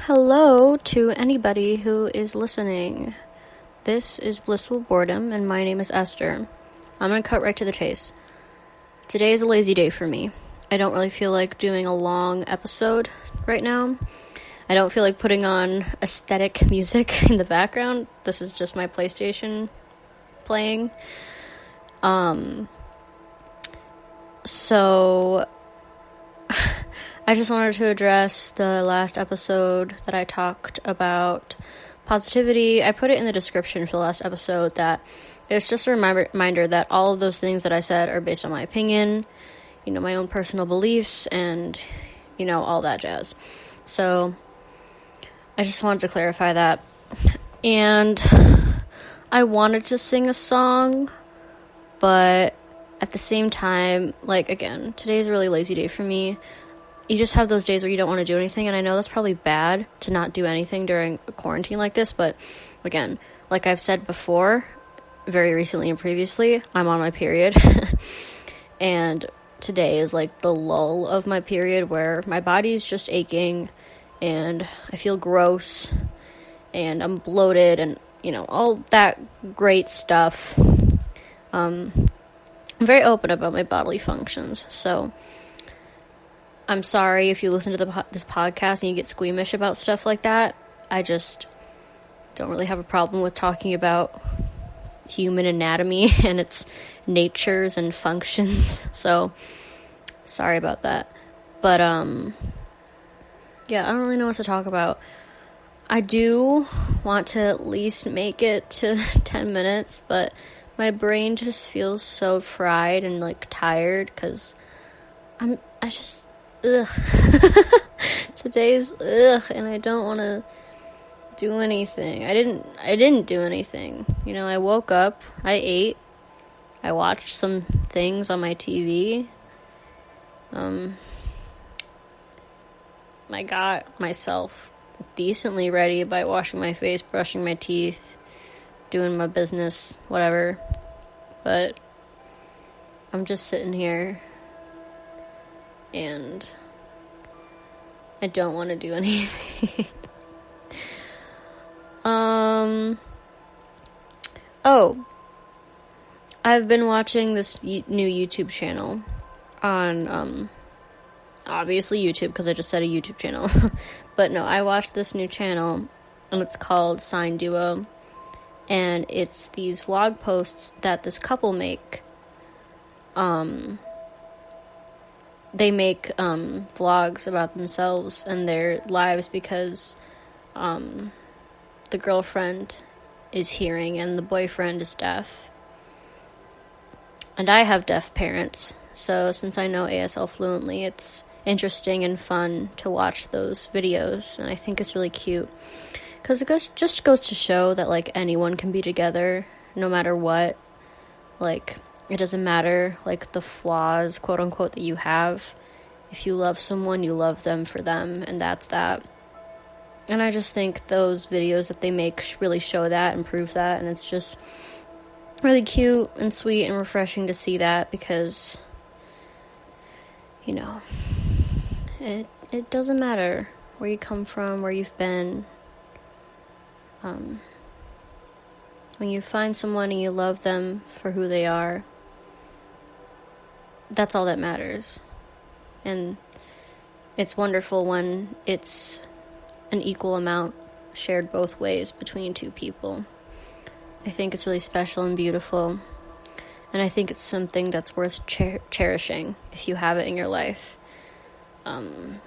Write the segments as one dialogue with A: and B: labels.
A: Hello to anybody who is listening. This is Blissful Boredom, and my name is Esther. I'm going to cut right to the chase. Today is a lazy day for me. I don't really feel like doing a long episode right now. I don't feel like putting on aesthetic music in the background. This is just my PlayStation playing. So I just wanted to address the last episode that I talked about positivity. I put it in the description for the last episode that it's just a reminder that all of those things that I said are based on my opinion, my own personal beliefs, and, all that jazz. So I just wanted to clarify that. And I wanted to sing a song, but at the same time, again, today's a really lazy day for me. You just have those days where you don't want to do anything, and I know that's probably bad to not do anything during a quarantine like this, but again, like I've said before, very recently and previously, I'm on my period, and today is the lull of my period where my body's just aching, and I feel gross, and I'm bloated, and, all that great stuff. I'm very open about my bodily functions, so I'm sorry if you listen to this podcast and you get squeamish about stuff like that. I just don't really have a problem with talking about human anatomy and its natures and functions. So, sorry about that. But, yeah, I don't really know what to talk about. I do want to at least make it to 10 minutes, but my brain just feels so fried and, tired because today's and I don't want to do anything. I didn't do anything. I woke up, I ate, I watched some things on my TV. I got myself decently ready by washing my face, brushing my teeth, doing my business, whatever. But I'm just sitting here and I don't want to do anything. I've been watching this new YouTube channel on, obviously YouTube, because I just said a YouTube channel. But no, I watched this new channel, and it's called Sign Duo, and it's these vlog posts that this couple make. They make vlogs about themselves and their lives because the girlfriend is hearing and the boyfriend is deaf. And I have deaf parents, so since I know ASL fluently, it's interesting and fun to watch those videos, and I think it's really cute because it just goes to show that anyone can be together no matter what. It doesn't matter, the flaws, quote unquote, that you have. If you love someone, you love them for them, and that's that. And I just think those videos that they make really show that and prove that, and it's just really cute and sweet and refreshing to see that because, it doesn't matter where you come from, where you've been. When you find someone and you love them for who they are, that's all that matters. And it's wonderful when it's an equal amount shared both ways between two people. I think it's really special and beautiful. And I think it's something that's worth cherishing if you have it in your life. Because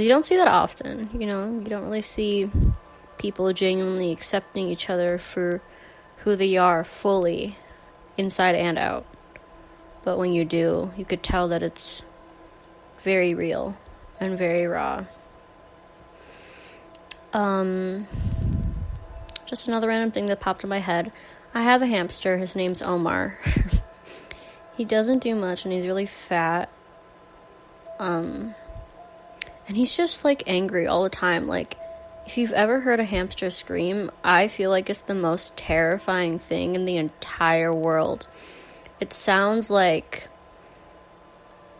A: you don't see that often, you don't really see people genuinely accepting each other for who they are fully, inside and out. But when you do, you could tell that it's very real and very raw. Just another random thing that popped in my head. I have a hamster. His name's Omar. He doesn't do much, and he's really fat. And he's just, angry all the time. If you've ever heard a hamster scream, I feel like it's the most terrifying thing in the entire world. It sounds like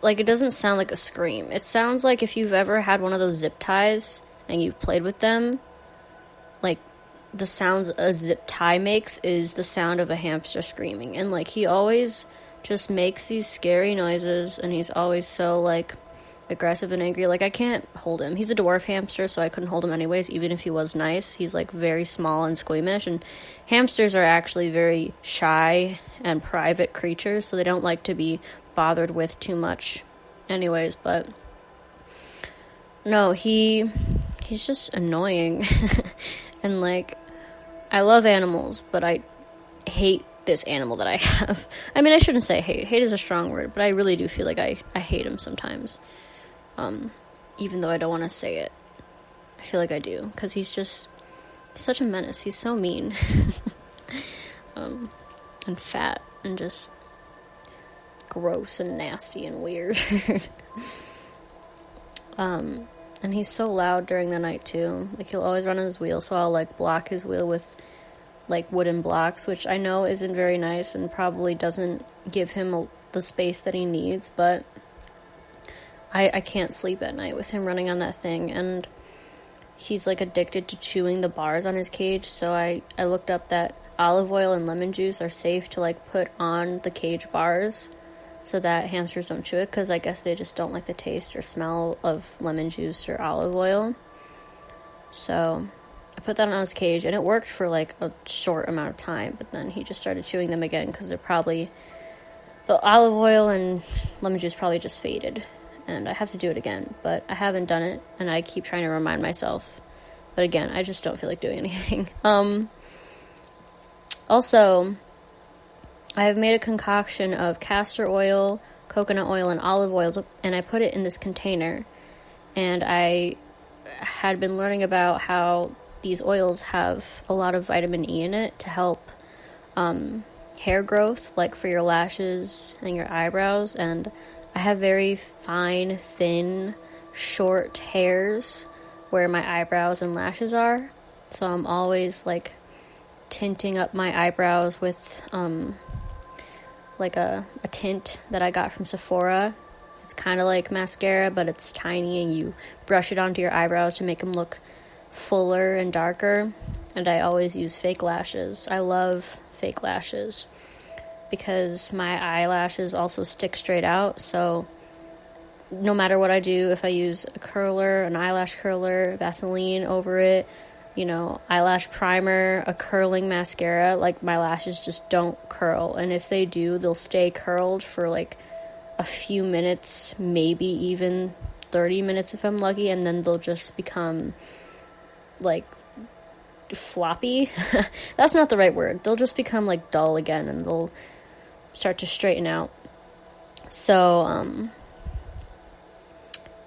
A: like, it doesn't sound like a scream. It sounds like if you've ever had one of those zip ties and you've played with them, like, the sounds a zip tie makes is the sound of a hamster screaming. And, like, he always just makes these scary noises, and he's always so, like, aggressive and angry. Like, I can't hold him. He's a dwarf hamster, so I couldn't hold him anyways, even if he was nice. He's, like, very small and squeamish, and hamsters are actually very shy and private creatures, so they don't like to be bothered with too much anyways. But no, he's just annoying. And, like, I love animals, but I hate this animal that I have. I mean, I shouldn't say hate. Hate is a strong word, but I really do feel like I hate him sometimes. Even though I don't want to say it. I feel like I do, because he's such a menace. He's so mean. And fat, and just gross and nasty and weird. And he's so loud during the night too. Like, he'll always run on his wheel, so I'll, like, block his wheel with, like, wooden blocks, which I know isn't very nice and probably doesn't give him the space that he needs, but I can't sleep at night with him running on that thing. And he's, like, addicted to chewing the bars on his cage, so I looked up that olive oil and lemon juice are safe to, like, put on the cage bars so that hamsters don't chew it, because I guess they just don't like the taste or smell of lemon juice or olive oil. So I put that on his cage, and it worked for, like, a short amount of time, but then he just started chewing them again, because the olive oil and lemon juice probably just faded, and I have to do it again, but I haven't done it, and I keep trying to remind myself, but again, I just don't feel like doing anything. Also, I have made a concoction of castor oil, coconut oil, and olive oil, and I put it in this container, and I had been learning about how these oils have a lot of vitamin E in it to help hair growth, like for your lashes and your eyebrows, and I have very fine, thin, short hairs where my eyebrows and lashes are, so I'm always, like, tinting up my eyebrows with like a tint that I got from Sephora. It's kind of like mascara, but it's tiny, and you brush it onto your eyebrows to make them look fuller and darker. And I always use fake lashes. I love fake lashes because my eyelashes also stick straight out, so no matter what I do, if I use a curler, an eyelash curler, Vaseline over it, you know, eyelash primer, a curling mascara, like, my lashes just don't curl. And if they do, they'll stay curled for, like, a few minutes, maybe even 30 minutes if I'm lucky, and then they'll just become, like, floppy. That's not the right word. They'll just become, like, dull again, and they'll start to straighten out. So,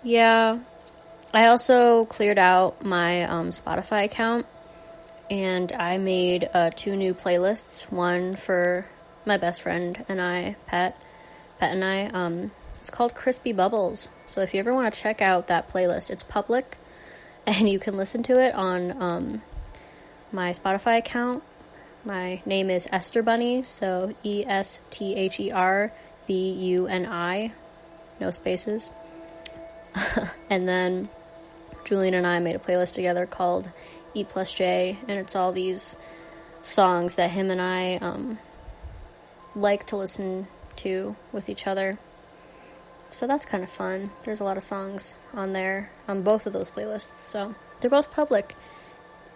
A: yeah. I also cleared out my Spotify account, and I made 2 new playlists. One for my best friend and I, Pet and I. It's called Crispy Bubbles. So if you ever want to check out that playlist, it's public, and you can listen to it on my Spotify account. My name is Esther Bunny, so ESTHERBUNI, no spaces. And then Julian and I made a playlist together called E+J, and it's all these songs that him and I like to listen to with each other. So that's kind of fun. There's a lot of songs on there, on both of those playlists, so they're both public.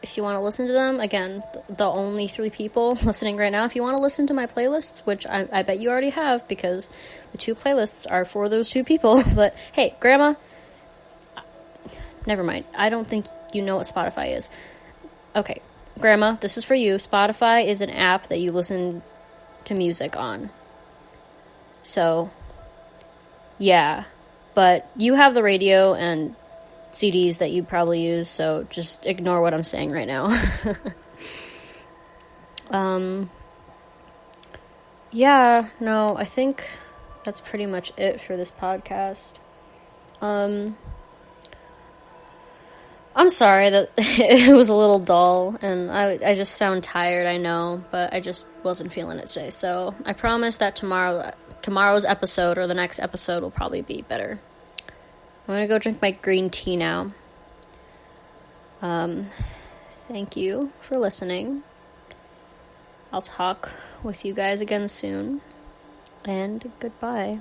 A: If you want to listen to them, again, the only 3 people listening right now, if you want to listen to my playlists, which I bet you already have, because the 2 playlists are for those 2 people, but hey, Grandma, never mind. I don't think you know what Spotify is. Okay, Grandma, this is for you. Spotify is an app that you listen to music on. So, yeah. But you have the radio and CDs that you probably use, so just ignore what I'm saying right now. Yeah, no, I think that's pretty much it for this podcast. I'm sorry that it was a little dull, and I just sound tired, I know, but I just wasn't feeling it today. So I promise that tomorrow tomorrow's episode or the next episode will probably be better. I'm gonna go drink my green tea now. Thank you for listening. I'll talk with you guys again soon, and goodbye.